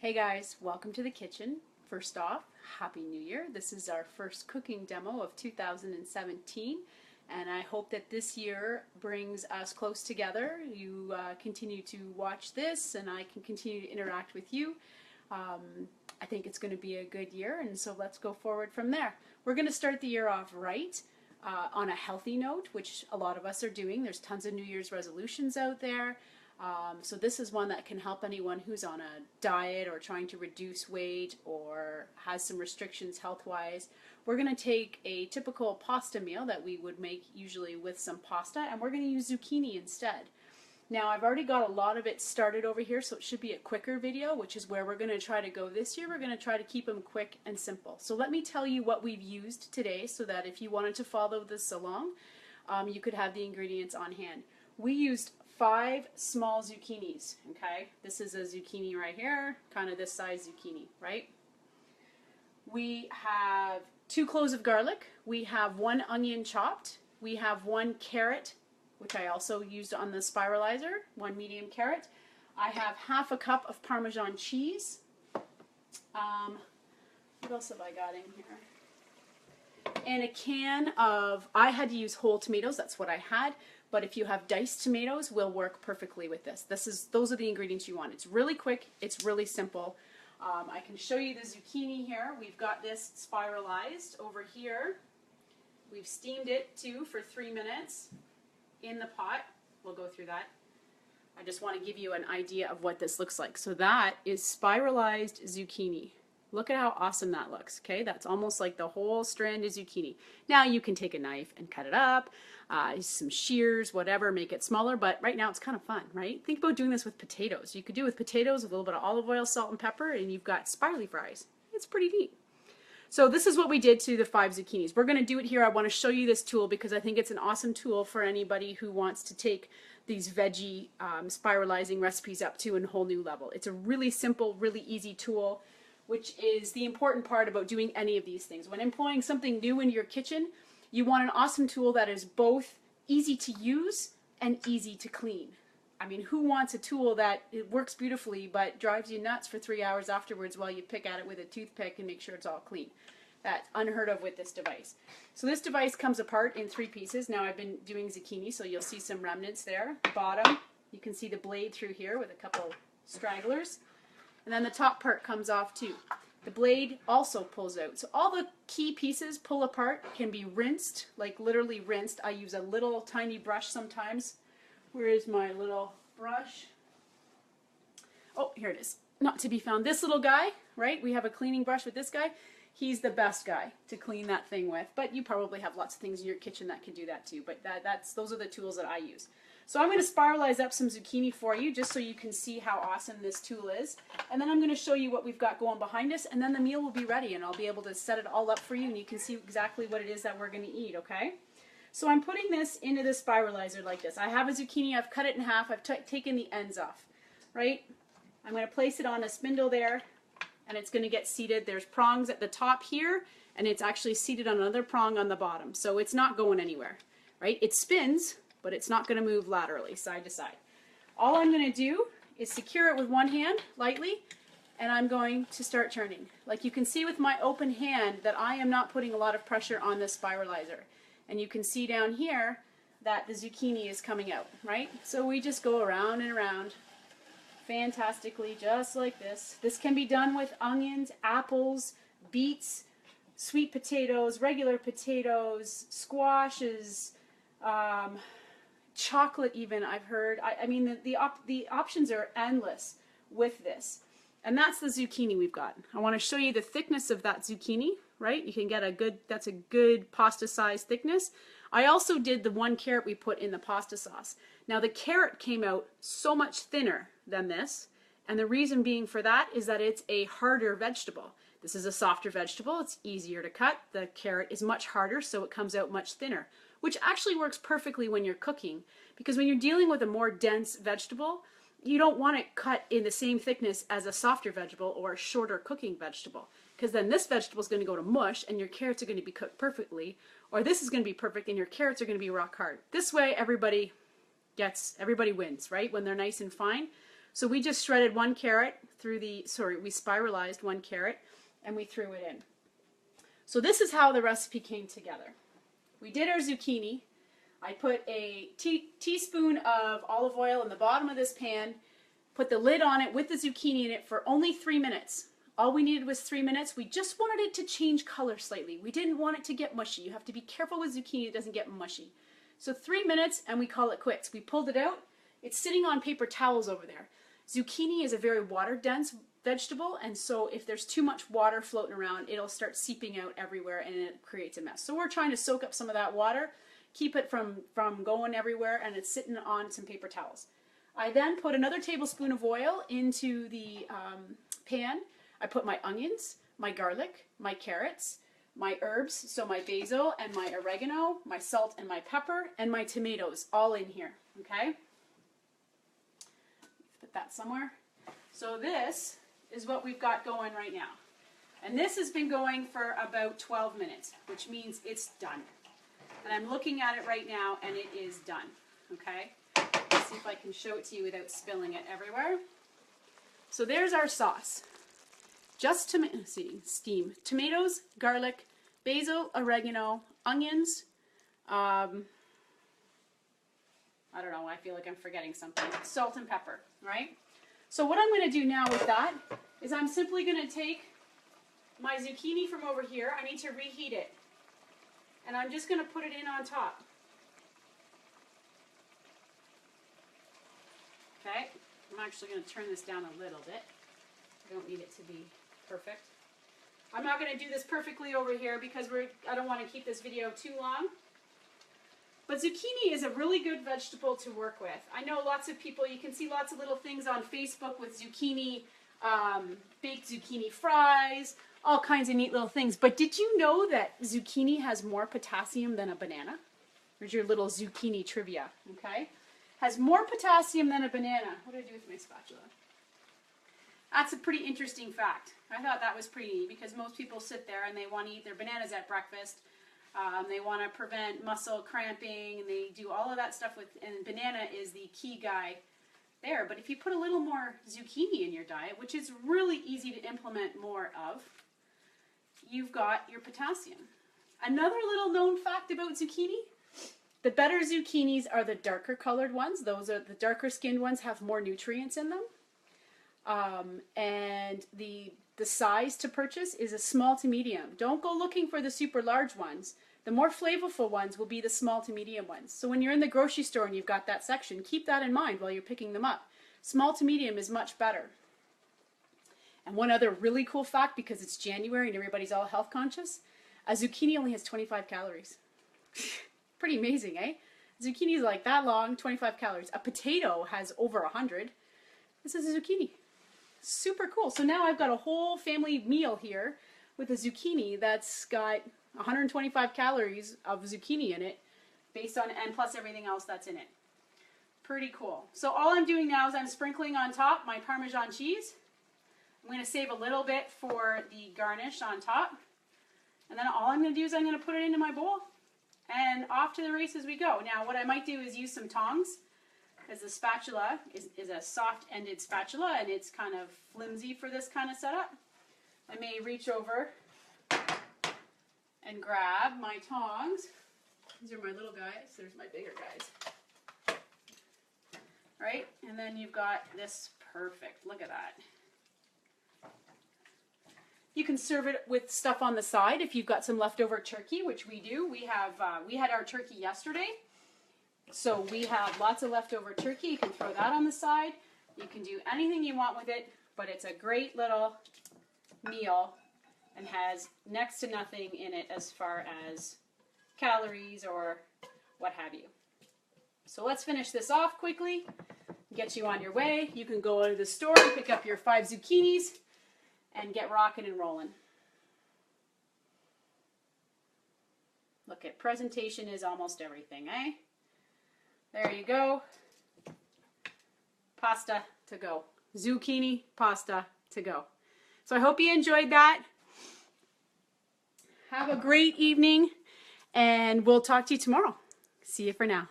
Hey guys, welcome to the kitchen. First off, Happy New Year. This is our first cooking demo of 2017, and I hope that this year brings us close together. You continue to watch this and I can continue to interact with you. I think it's going to be a good year, and so let's go forward from there. We're going to start the year off right on a healthy note, which a lot of us are doing. There's tons of New Year's resolutions out there. So this is one that can help anyone who's on a diet or trying to reduce weight or has some restrictions health-wise. We're going to take a typical pasta meal that we would make usually with some pasta, and we're going to use zucchini instead. Now I've already got a lot of it started over here, so it should be a quicker video, which is where we're going to try to go this year. We're going to try to keep them quick and simple. So let me tell you what we've used today so that if you wanted to follow this along, you could have the ingredients on hand. We used 5 small zucchinis, okay? This is a zucchini right here, kind of this size zucchini, right? We have 2 cloves of garlic. We have 1 onion chopped. We have 1 carrot, which I also used on the Spiralizer, 1 medium carrot. I have half a cup of Parmesan cheese. What else have I got in here? And a can of, I had to use whole tomatoes, that's what I had. But if you have diced tomatoes, will work perfectly with this. Those are the ingredients you want. It's really quick. It's really simple. I can show you the zucchini here. We've got this spiralized over here. We've steamed it too for 3 minutes in the pot. We'll go through that. I just want to give you an idea of what this looks like. So that is spiralized zucchini. Look at how awesome that looks, okay? That's almost like the whole strand of zucchini. Now you can take a knife and cut it up, some shears, whatever, make it smaller, but right now it's kind of fun, right? Think about doing this with potatoes. You could do it with potatoes with a little bit of olive oil, salt, and pepper, and you've got spirally fries. It's pretty neat. So this is what we did to the 5 zucchinis. We're gonna do it here. I wanna show you this tool because I think it's an awesome tool for anybody who wants to take these veggie spiralizing recipes up to a whole new level. It's a really simple, really easy tool, which is the important part about doing any of these things. When employing something new in your kitchen, you want an awesome tool that is both easy to use and easy to clean. I mean, who wants a tool that it works beautifully but drives you nuts for 3 hours afterwards while you pick at it with a toothpick and make sure it's all clean? That's unheard of with this device. So this device comes apart in 3 pieces. Now I've been doing zucchini, so you'll see some remnants there. The bottom, you can see the blade through here with a couple stragglers. And then the top part comes off too. The blade also pulls out. So all the key pieces pull apart, can be rinsed, like literally rinsed. I use a little tiny brush sometimes. Where is my little brush? Oh, here it is. Not to be found. This little guy, right? We have a cleaning brush with this guy. He's the best guy to clean that thing with. But you probably have lots of things in your kitchen that can do that too. But those are the tools that I use. So I'm going to spiralize up some zucchini for you just so you can see how awesome this tool is. And then I'm going to show you what we've got going behind us, and then the meal will be ready and I'll be able to set it all up for you and you can see exactly what it is that we're going to eat, okay? So I'm putting this into the spiralizer like this. I have a zucchini, I've cut it in half, I've taken the ends off, right? I'm going to place it on a spindle there and it's going to get seated. There's prongs at the top here and it's actually seated on another prong on the bottom. So it's not going anywhere, right? It spins, but it's not going to move laterally, side to side. All I'm going to do is secure it with one hand, lightly, and I'm going to start turning. Like you can see with my open hand that I am not putting a lot of pressure on this spiralizer. And you can see down here that the zucchini is coming out, right? So we just go around and around fantastically, just like this. This can be done with onions, apples, beets, sweet potatoes, regular potatoes, squashes, chocolate even, I've heard. I mean, the options are endless with this. And that's the zucchini we've got. I want to show you the thickness of that zucchini, right? You can get that's a good pasta size thickness. I also did the 1 carrot we put in the pasta sauce. Now the carrot came out so much thinner than this, and the reason being for that is that it's a harder vegetable. This is a softer vegetable, it's easier to cut. The carrot is much harder, so it comes out much thinner, which actually works perfectly when you're cooking, because when you're dealing with a more dense vegetable, you don't want it cut in the same thickness as a softer vegetable or a shorter cooking vegetable, because then this vegetable is going to go to mush and your carrots are going to be cooked perfectly, or this is going to be perfect and your carrots are going to be rock hard. This way everybody wins, right? When they're nice and fine. So we just shredded 1 carrot, through the, we spiralized 1 carrot and we threw it in. So this is how the recipe came together. We did our zucchini. I put a teaspoon of olive oil in the bottom of this pan, put the lid on it with the zucchini in it for only 3 minutes. All we needed was 3 minutes. We just wanted it to change color slightly. We didn't want it to get mushy. You have to be careful with zucchini, it doesn't get mushy. So 3 minutes and we call it quits. We pulled it out. It's sitting on paper towels over there. Zucchini is a very water dense vegetable, and so if there's too much water floating around, it'll start seeping out everywhere and it creates a mess. So we're trying to soak up some of that water, keep it from going everywhere, and it's sitting on some paper towels. I then put another tablespoon of oil into the pan. I put my onions, my garlic, my carrots, my herbs, so my basil and my oregano, my salt and my pepper, and my tomatoes all in here, okay? Put that somewhere. So this is what we've got going right now. And this has been going for about 12 minutes, which means it's done. And I'm looking at it right now and it is done, okay? Let's see if I can show it to you without spilling it everywhere. So there's our sauce. Just steam. Tomatoes, garlic, basil, oregano, onions, I don't know, I feel like I'm forgetting something. Salt and pepper, right? So what I'm going to do now with that is I'm simply going to take my zucchini from over here. I need to reheat it. And I'm just going to put it in on top. Okay, I'm actually going to turn this down a little bit. I don't need it to be perfect. I'm not going to do this perfectly over here because I don't want to keep this video too long. But zucchini is a really good vegetable to work with. I know lots of people, you can see lots of little things on Facebook with zucchini, baked zucchini fries, all kinds of neat little things. But did you know that zucchini has more potassium than a banana? Here's your little zucchini trivia, okay? Has more potassium than a banana. What do I do with my spatula? That's a pretty interesting fact. I thought that was pretty neat because most people sit there and they want to eat their bananas at breakfast. They want to prevent muscle cramping, and they do all of that stuff with, and banana is the key guy there. But if you put a little more zucchini in your diet, which is really easy to implement more of, you've got your potassium. Another little known fact about zucchini, the better zucchinis are the darker colored ones. Those are the darker skinned ones have more nutrients in them. And the size to purchase is a small to medium. Don't go looking for the super large ones. The more flavorful ones will be the small to medium ones. So when you're in the grocery store and you've got that section, keep that in mind while you're picking them up. Small to medium is much better. And one other really cool fact, because it's January and everybody's all health conscious, a zucchini only has 25 calories. Pretty amazing, eh? Zucchini is like that long, 25 calories. A potato has over 100. This is a zucchini. Super cool. So now I've got a whole family meal here with a zucchini that's got 125 calories of zucchini in it, based on, and plus everything else that's in it. Pretty cool. So all I'm doing now is I'm sprinkling on top my Parmesan cheese. I'm going to save a little bit for the garnish on top. And then all I'm going to do is I'm going to put it into my bowl. And off to the races we go. Now what I might do is use some tongs, because the spatula is a soft-ended spatula and it's kind of flimsy for this kind of setup. I may reach over and grab my tongs. These are my little guys. There's my bigger guys. Right? And then you've got this perfect. Look at that. You can serve it with stuff on the side if you've got some leftover turkey, which we do. We had our turkey yesterday. So we have lots of leftover turkey. You can throw that on the side. You can do anything you want with it, but it's a great little meal and has next to nothing in it as far as calories or what have you. So let's finish this off quickly, get you on your way. You can go to the store and pick up your 5 zucchinis and get rocking and rolling. Look at presentation is almost everything, eh? There you go. Pasta to go. Zucchini pasta to go. So I hope you enjoyed that. Have a great evening, and we'll talk to you tomorrow. See you for now.